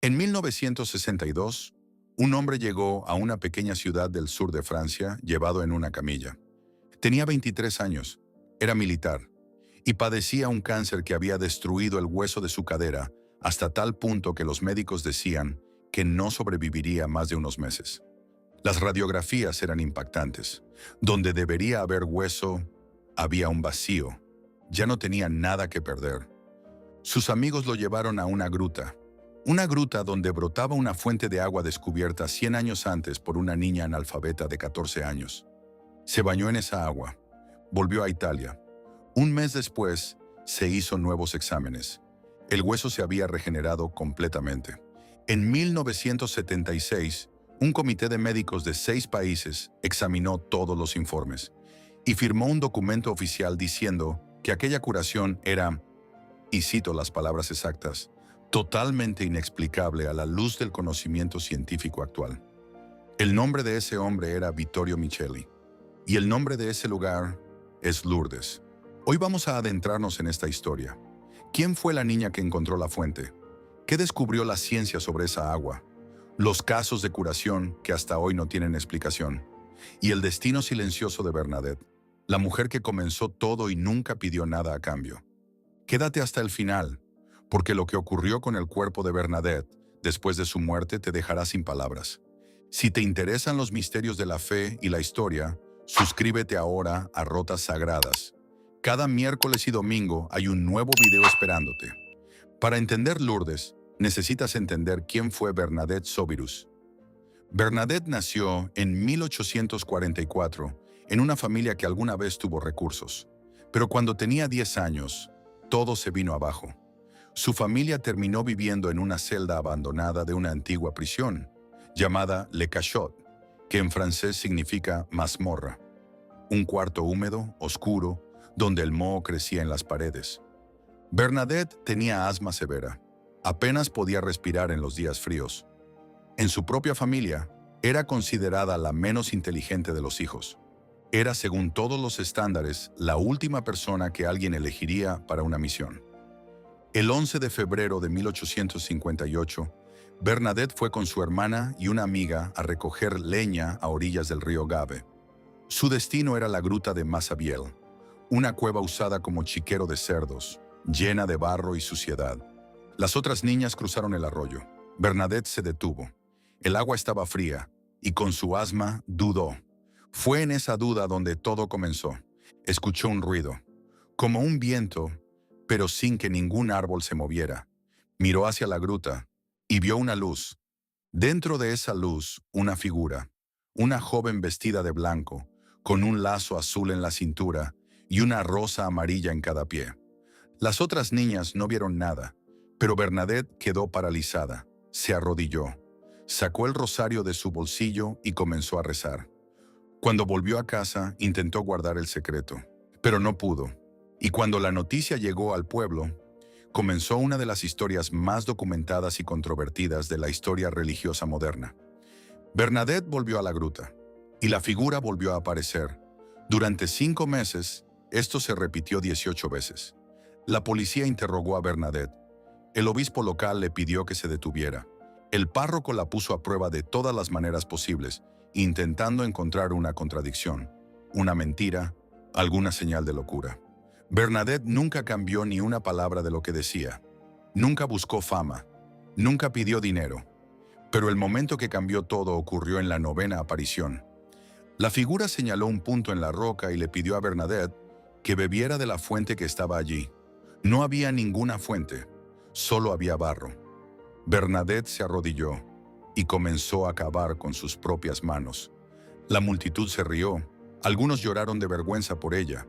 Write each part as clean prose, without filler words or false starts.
En 1962, un hombre llegó a una pequeña ciudad del sur de Francia llevado en una camilla. Tenía 23 años, era militar y padecía un cáncer que había destruido el hueso de su cadera hasta tal punto que los médicos decían que no sobreviviría más de unos meses. Las radiografías eran impactantes. Donde debería haber hueso, había un vacío. Ya no tenía nada que perder. Sus amigos lo llevaron a una gruta donde brotaba una fuente de agua descubierta 100 años antes por una niña analfabeta de 14 años. Se bañó en esa agua, volvió a Italia. Un mes después, se hizo nuevos exámenes. El hueso se había regenerado completamente. En 1976, un comité de médicos de 6 países examinó todos los informes y firmó un documento oficial diciendo que aquella curación era, y cito las palabras exactas, totalmente inexplicable a la luz del conocimiento científico actual. El nombre de ese hombre era Vittorio Michelli, y el nombre de ese lugar es Lourdes. Hoy vamos a adentrarnos en esta historia. ¿Quién fue la niña que encontró la fuente? ¿Qué descubrió la ciencia sobre esa agua? Los casos de curación que hasta hoy no tienen explicación. Y el destino silencioso de Bernadette, la mujer que comenzó todo y nunca pidió nada a cambio. Quédate hasta el final, porque lo que ocurrió con el cuerpo de Bernadette después de su muerte te dejará sin palabras. Si te interesan los misterios de la fe y la historia, suscríbete ahora a Rotas Sagradas. Cada miércoles y domingo hay un nuevo video esperándote. Para entender Lourdes, necesitas entender quién fue Bernadette Soberus. Bernadette nació en 1844 en una familia que alguna vez tuvo recursos. Pero cuando tenía 10 años, todo se vino abajo. Su familia terminó viviendo en una celda abandonada de una antigua prisión, llamada Le Cachot, que en francés significa mazmorra. Un cuarto húmedo, oscuro, donde el moho crecía en las paredes. Bernadette tenía asma severa. Apenas podía respirar en los días fríos. En su propia familia, era considerada la menos inteligente de los hijos. Era, según todos los estándares, la última persona que alguien elegiría para una misión. El 11 de febrero de 1858, Bernadette fue con su hermana y una amiga a recoger leña a orillas del río Gave. Su destino era la gruta de Massabielle, una cueva usada como chiquero de cerdos, llena de barro y suciedad. Las otras niñas cruzaron el arroyo. Bernadette se detuvo. El agua estaba fría, y con su asma dudó. Fue en esa duda donde todo comenzó. Escuchó un ruido, como un viento, pero sin que ningún árbol se moviera. Miró hacia la gruta y vio una luz. Dentro de esa luz, una figura, una joven vestida de blanco, con un lazo azul en la cintura y una rosa amarilla en cada pie. Las otras niñas no vieron nada, pero Bernadette quedó paralizada. Se arrodilló, sacó el rosario de su bolsillo y comenzó a rezar. Cuando volvió a casa, intentó guardar el secreto, pero no pudo. Y cuando la noticia llegó al pueblo, comenzó una de las historias más documentadas y controvertidas de la historia religiosa moderna. Bernadette volvió a la gruta, y la figura volvió a aparecer. Durante 5 meses, esto se repitió 18 veces. La policía interrogó a Bernadette. El obispo local le pidió que se detuviera. El párroco la puso a prueba de todas las maneras posibles, intentando encontrar una contradicción, una mentira, alguna señal de locura. Bernadette nunca cambió ni una palabra de lo que decía. Nunca buscó fama. Nunca pidió dinero. Pero el momento que cambió todo ocurrió en la 9ª aparición. La figura señaló un punto en la roca y le pidió a Bernadette que bebiera de la fuente que estaba allí. No había ninguna fuente, solo había barro. Bernadette se arrodilló y comenzó a cavar con sus propias manos. La multitud se rió, algunos lloraron de vergüenza por ella,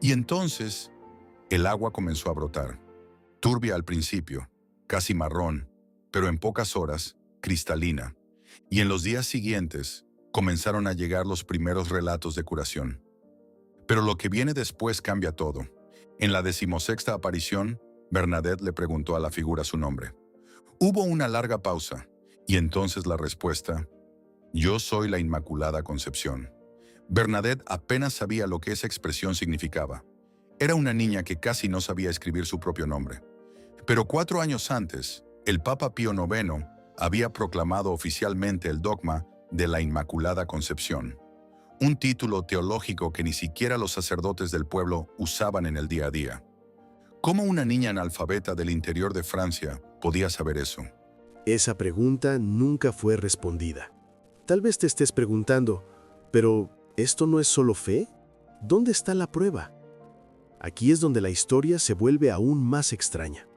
y entonces el agua comenzó a brotar. Turbia al principio, casi marrón, pero en pocas horas, cristalina. Y en los días siguientes, comenzaron a llegar los primeros relatos de curación. Pero lo que viene después cambia todo. En la 16ª aparición, Bernadette le preguntó a la figura su nombre. Hubo una larga pausa, y entonces la respuesta: yo soy la Inmaculada Concepción. Bernadette apenas sabía lo que esa expresión significaba. Era una niña que casi no sabía escribir su propio nombre. Pero 4 años antes, el Papa Pío IX había proclamado oficialmente el dogma de la Inmaculada Concepción, un título teológico que ni siquiera los sacerdotes del pueblo usaban en el día a día. ¿Cómo una niña analfabeta del interior de Francia podía saber eso? Esa pregunta nunca fue respondida. Tal vez te estés preguntando, ¿pero esto no es solo fe? ¿Dónde está la prueba? Aquí es donde la historia se vuelve aún más extraña.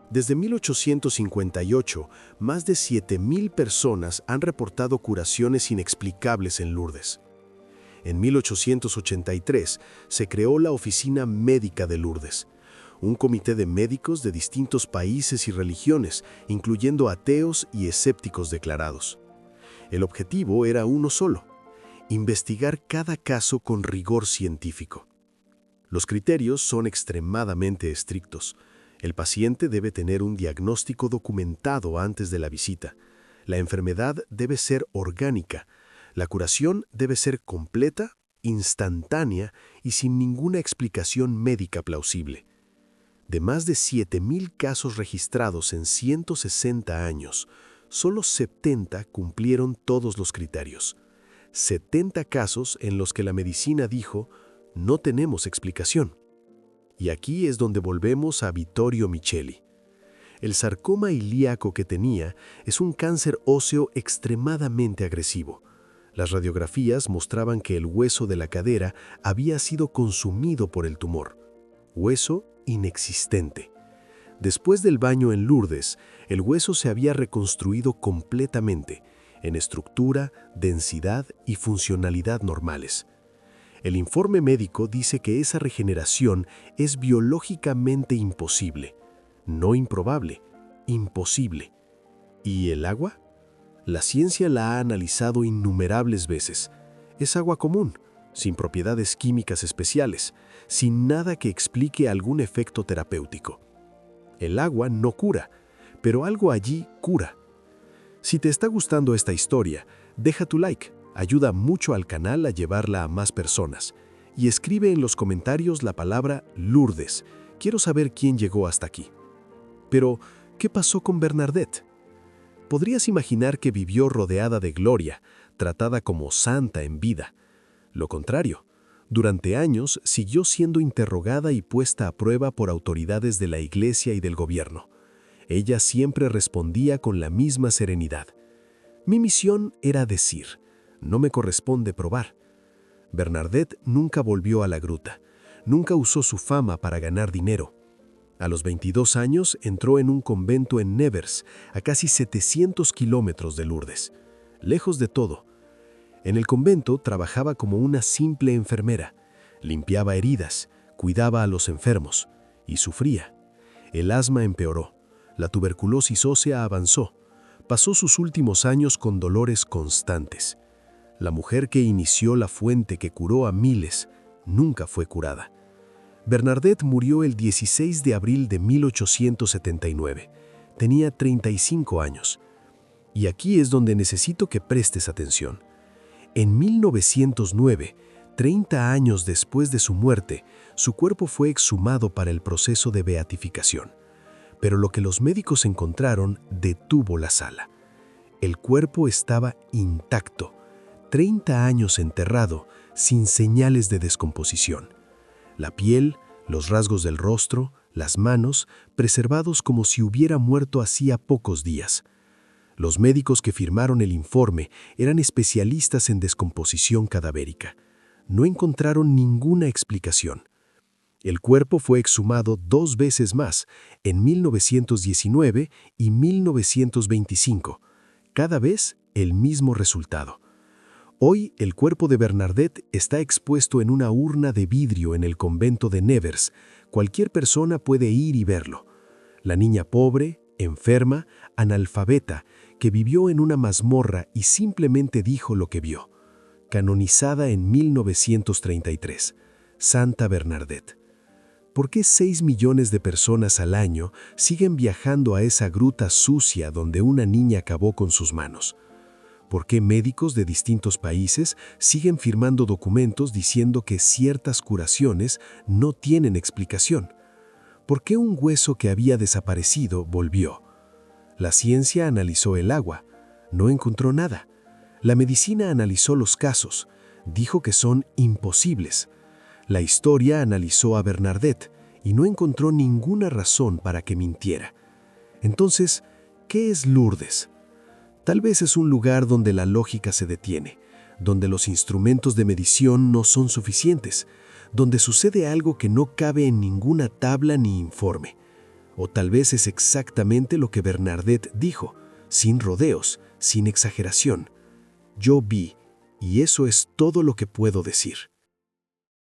Desde 1858, más de 7,000 personas han reportado curaciones inexplicables en Lourdes. En 1883 se creó la Oficina Médica de Lourdes, un comité de médicos de distintos países y religiones, incluyendo ateos y escépticos declarados. El objetivo era uno solo: investigar cada caso con rigor científico. Los criterios son extremadamente estrictos. El paciente debe tener un diagnóstico documentado antes de la visita. La enfermedad debe ser orgánica. La curación debe ser completa, instantánea y sin ninguna explicación médica plausible. De más de 7,000 casos registrados en 160 años, solo 70 cumplieron todos los criterios. 70 casos en los que la medicina dijo: no tenemos explicación. Y aquí es donde volvemos a Vittorio Micheli. El sarcoma ilíaco que tenía es un cáncer óseo extremadamente agresivo. Las radiografías mostraban que el hueso de la cadera había sido consumido por el tumor. Hueso inexistente. Después del baño en Lourdes, el hueso se había reconstruido completamente, en estructura, densidad y funcionalidad normales. El informe médico dice que esa regeneración es biológicamente imposible, no improbable, imposible. ¿Y el agua? La ciencia la ha analizado innumerables veces. Es agua común, sin propiedades químicas especiales, sin nada que explique algún efecto terapéutico. El agua no cura, pero algo allí cura. Si te está gustando esta historia, deja tu like. Ayuda mucho al canal a llevarla a más personas. Y escribe en los comentarios la palabra Lourdes. Quiero saber quién llegó hasta aquí. Pero, ¿qué pasó con Bernadette? Podrías imaginar que vivió rodeada de gloria, tratada como santa en vida. Lo contrario, durante años siguió siendo interrogada y puesta a prueba por autoridades de la Iglesia y del gobierno. Ella siempre respondía con la misma serenidad. Mi misión era decir: no me corresponde probar. Bernadette nunca volvió a la gruta. Nunca usó su fama para ganar dinero. A los 22 años entró en un convento en Nevers, a casi 700 kilómetros de Lourdes. Lejos de todo. En el convento trabajaba como una simple enfermera. Limpiaba heridas, cuidaba a los enfermos. Y sufría. El asma empeoró. La tuberculosis ósea avanzó. Pasó sus últimos años con dolores constantes. La mujer que inició la fuente que curó a miles nunca fue curada. Bernadette murió el 16 de abril de 1879. Tenía 35 años. Y aquí es donde necesito que prestes atención. En 1909, 30 años después de su muerte, su cuerpo fue exhumado para el proceso de beatificación. Pero lo que los médicos encontraron detuvo la sala. El cuerpo estaba intacto. 30 años enterrado, sin señales de descomposición. La piel, los rasgos del rostro, las manos, preservados como si hubiera muerto hacía pocos días. Los médicos que firmaron el informe eran especialistas en descomposición cadavérica. No encontraron ninguna explicación. El cuerpo fue exhumado 2 veces más, en 1919 y 1925. Cada vez el mismo resultado. Hoy, el cuerpo de Bernadette está expuesto en una urna de vidrio en el convento de Nevers. Cualquier persona puede ir y verlo. La niña pobre, enferma, analfabeta, que vivió en una mazmorra y simplemente dijo lo que vio. Canonizada en 1933. Santa Bernadette. ¿Por qué 6 millones de personas al año siguen viajando a esa gruta sucia donde una niña acabó con sus manos? ¿Por qué médicos de distintos países siguen firmando documentos diciendo que ciertas curaciones no tienen explicación? ¿Por qué un hueso que había desaparecido volvió? La ciencia analizó el agua, no encontró nada. La medicina analizó los casos, dijo que son imposibles. La historia analizó a Bernadette y no encontró ninguna razón para que mintiera. Entonces, ¿qué es Lourdes? Tal vez es un lugar donde la lógica se detiene, donde los instrumentos de medición no son suficientes, donde sucede algo que no cabe en ninguna tabla ni informe. O tal vez es exactamente lo que Bernadette dijo, sin rodeos, sin exageración. Yo vi, y eso es todo lo que puedo decir.